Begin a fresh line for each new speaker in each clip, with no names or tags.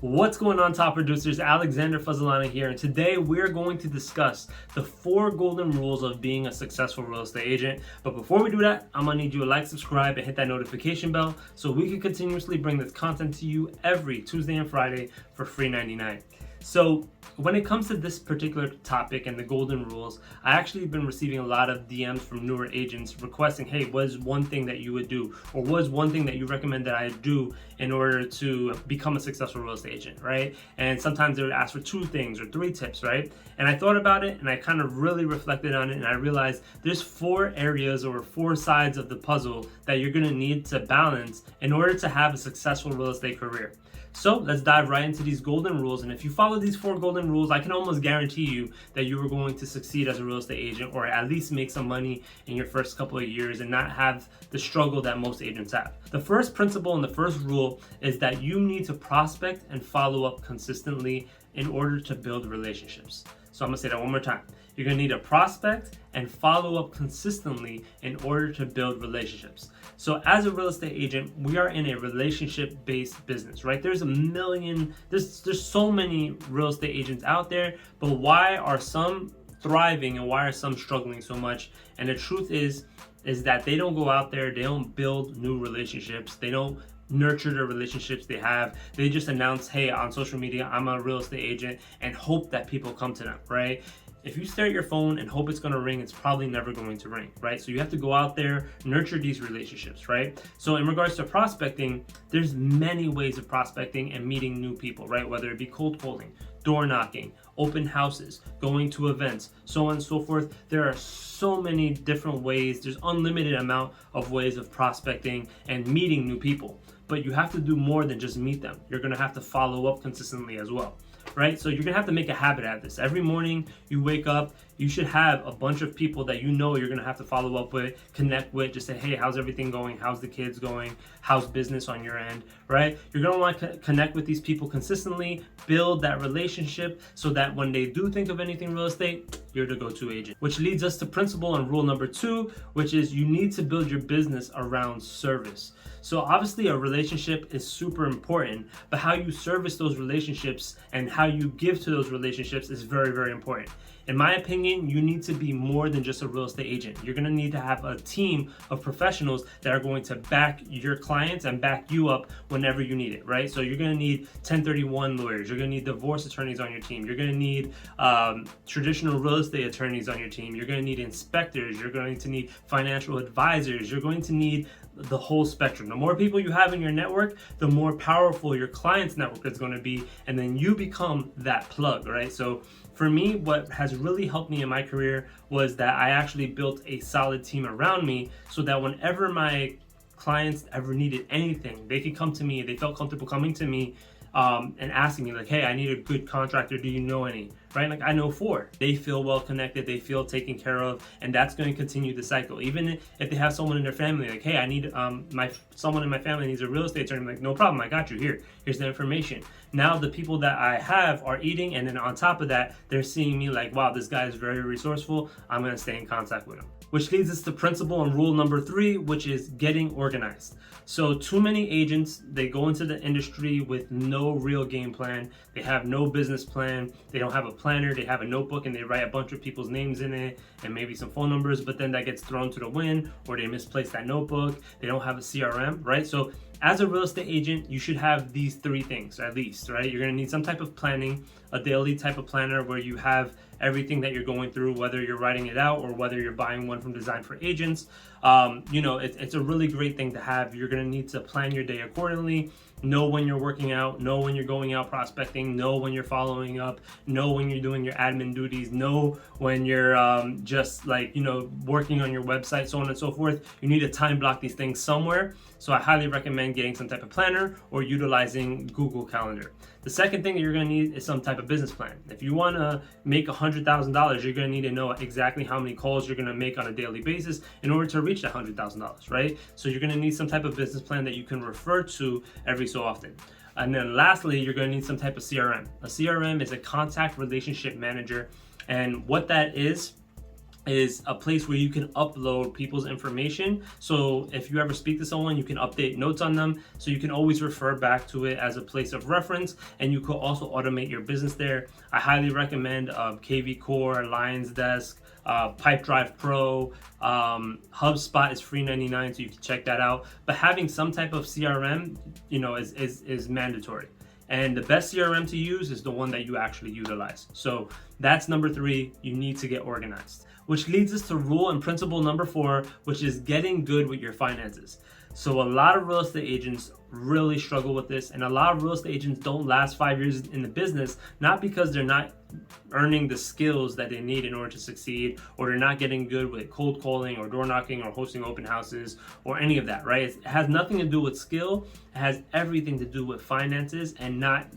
What's going on, top producers? Alexander Fazelani here, and today we're going to discuss the 4 golden rules of being a successful real estate agent. But before we do that, I'm gonna need you to like, subscribe, and hit that notification bell so we can continuously bring this content to you every Tuesday and Friday for free 99. So when it comes to this particular topic and the golden rules, I actually have been receiving a lot of DMs from newer agents requesting, hey, what is one thing that you would do, or what is one thing that you recommend that I do in order to become a successful real estate agent, right? And sometimes they would ask for 2 things or 3 tips, right? And I thought about it and I kind of really reflected on it, and I realized there's 4 areas or 4 sides of the puzzle that you're gonna need to balance in order to have a successful real estate career. So let's dive right into these golden rules, and if you follow these 4 golden rules, I can almost guarantee you that you are going to succeed as a real estate agent, or at least make some money in your first couple of years and not have the struggle that most agents have. The first principle and the first rule is that you need to prospect and follow up consistently in order to build relationships. So I'm gonna say that one more time. You're gonna need to prospect and follow up consistently in order to build relationships. So as a real estate agent, we are in a relationship-based business, right? There's so many real estate agents out there, but why are some thriving and why are some struggling so much? And the truth is that they don't go out there, they don't build new relationships, they don't nurture the relationships they have. They just announce, hey, on social media, I'm a real estate agent, and hope that people come to them, right? If you stare at your phone and hope it's gonna ring, it's probably never going to ring, right? So you have to go out there, nurture these relationships, right? So in regards to prospecting, there's many ways of prospecting and meeting new people, right? Whether it be cold calling, door knocking, open houses, going to events, so on and so forth. There are so many different ways. There's unlimited amount of ways of prospecting and meeting new people. But you have to do more than just meet them. You're gonna have to follow up consistently as well, right? So you're gonna have to make a habit out of this. Every morning you wake up, you should have a bunch of people that you know you're gonna have to follow up with, connect with, just say, hey, how's everything going? How's the kids going? How's business on your end, right? You're gonna want to connect with these people consistently, build that relationship so that when they do think of anything real estate, you're the go-to agent. Which leads us to principle and rule number 2, which is you need to build your business around service. So obviously a relationship is super important, but how you service those relationships and how you give to those relationships is very, very important. In my opinion, you need to be more than just a real estate agent. You're gonna need to have a team of professionals that are going to back your clients and back you up whenever you need it, right? So you're gonna need 1031 lawyers, you're gonna need divorce attorneys on your team, you're gonna need traditional real estate attorneys on your team, you're gonna need inspectors, you're going to need financial advisors, you're going to need the whole spectrum. The more people you have in your network, the more powerful your client's network is going to be, and then you become that plug, right? So for me, what has really helped me in my career was that I actually built a solid team around me so that whenever my clients ever needed anything, they could come to me, they felt comfortable coming to me and asking me like, hey, I need a good contractor, do you know any? Right? Like, I know 4. They feel well connected, they feel taken care of, and that's going to continue the cycle. Even if they have someone in their family like, hey, I need someone in my family needs a real estate attorney, I'm like, no problem, I got you. Here's the information. Now the people that I have are eating, and then on top of that, they're seeing me like, wow, this guy is very resourceful, I'm going to stay in contact with him. Which leads us to principle and rule number 3, which is getting organized. So too many agents, they go into the industry with no real game plan. They have no business plan. They don't have a planner. They have a notebook and they write a bunch of people's names in it and maybe some phone numbers, but then that gets thrown to the wind, or they misplace that notebook. They don't have a CRM, right? So as a real estate agent, you should have these 3 things at least, right? You're gonna need some type of planning, a daily type of planner where you have everything that you're going through, whether you're writing it out or whether you're buying one from Design for Agents. It's a really great thing to have. You're gonna need to plan your day accordingly, know when you're working out, know when you're going out prospecting, know when you're following up, know when you're doing your admin duties, know when you're working on your website, so on and so forth. You need to time block these things somewhere. So I highly recommend getting some type of planner or utilizing Google Calendar. The second thing that you're gonna need is some type of business plan. If you wanna make $100,000, you're gonna need to know exactly how many calls you're gonna make on a daily basis in order to reach that $100,000, right? So you're gonna need some type of business plan that you can refer to every so often. And then lastly, you're gonna need some type of CRM. A CRM is a contact relationship manager, and what that is is a place where you can upload people's information. So if you ever speak to someone, you can update notes on them. So you can always refer back to it as a place of reference, and you could also automate your business there. I highly recommend KV Core, Lions Desk, Pipedrive Pro, HubSpot is free 99, so you can check that out. But having some type of CRM, is mandatory. And the best CRM to use is the one that you actually utilize. So that's number 3, you need to get organized. Which leads us to rule and principle number 4, which is getting good with your finances. So a lot of real estate agents really struggle with this, and a lot of real estate agents don't last 5 years in the business, not because they're not earning the skills that they need in order to succeed, or they're not getting good with cold calling or door knocking or hosting open houses or any of that, right? It has nothing to do with skill. It has everything to do with finances and not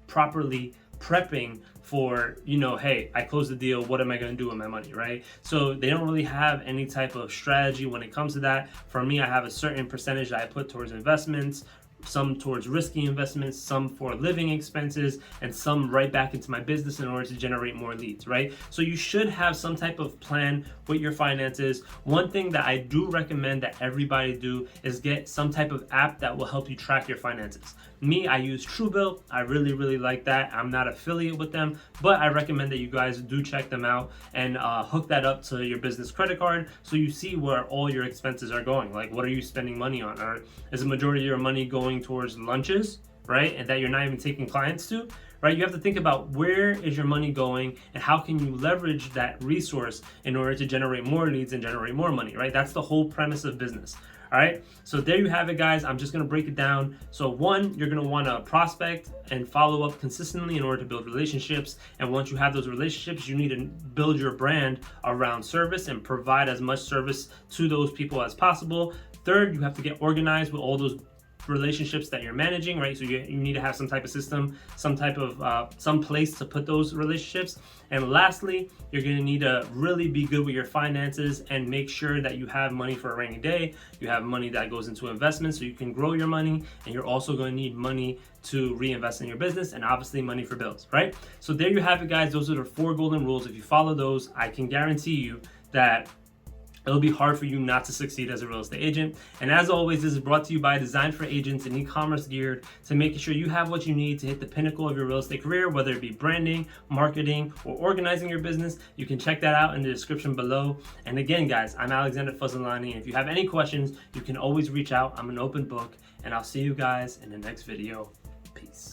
properly prepping for, hey, I closed the deal, what am I going to do with my money, right? So they don't really have any type of strategy when it comes to that. For me, I have a certain percentage that I put towards investments, some towards risky investments, some for living expenses, and some right back into my business in order to generate more leads, right? So you should have some type of plan with your finances. One thing that I do recommend that everybody do is get some type of app that will help you track your finances. Me, I use Truebill. I really, really like that. I'm not affiliate with them, but I recommend that you guys do check them out and hook that up to your business credit card so you see where all your expenses are going. Like, what are you spending money on? Or is the majority of your money going towards lunches, right? And that you're not even taking clients to, right? You have to think about where is your money going and how can you leverage that resource in order to generate more leads and generate more money, right? That's the whole premise of business. All right, so there you have it, guys. I'm just gonna break it down. So 1, you're gonna wanna prospect and follow up consistently in order to build relationships. And once you have those relationships, you need to build your brand around service and provide as much service to those people as possible. 3rd, you have to get organized with all those relationships that you're managing, right? So you need to have some type of system, some type of some place to put those relationships. And lastly, you're going to need to really be good with your finances and make sure that you have money for a rainy day. You have money that goes into investments so you can grow your money, and you're also going to need money to reinvest in your business, and obviously money for bills, right? So there you have it, guys. Those are the 4 golden rules. If you follow those, I can guarantee you that it'll be hard for you not to succeed as a real estate agent. And as always, this is brought to you by Design for Agents and e-commerce geared to making sure you have what you need to hit the pinnacle of your real estate career, whether it be branding, marketing, or organizing your business. You can check that out in the description below. And again, guys, I'm Alexander Fazelani. And if you have any questions, you can always reach out. I'm an open book, and I'll see you guys in the next video. Peace.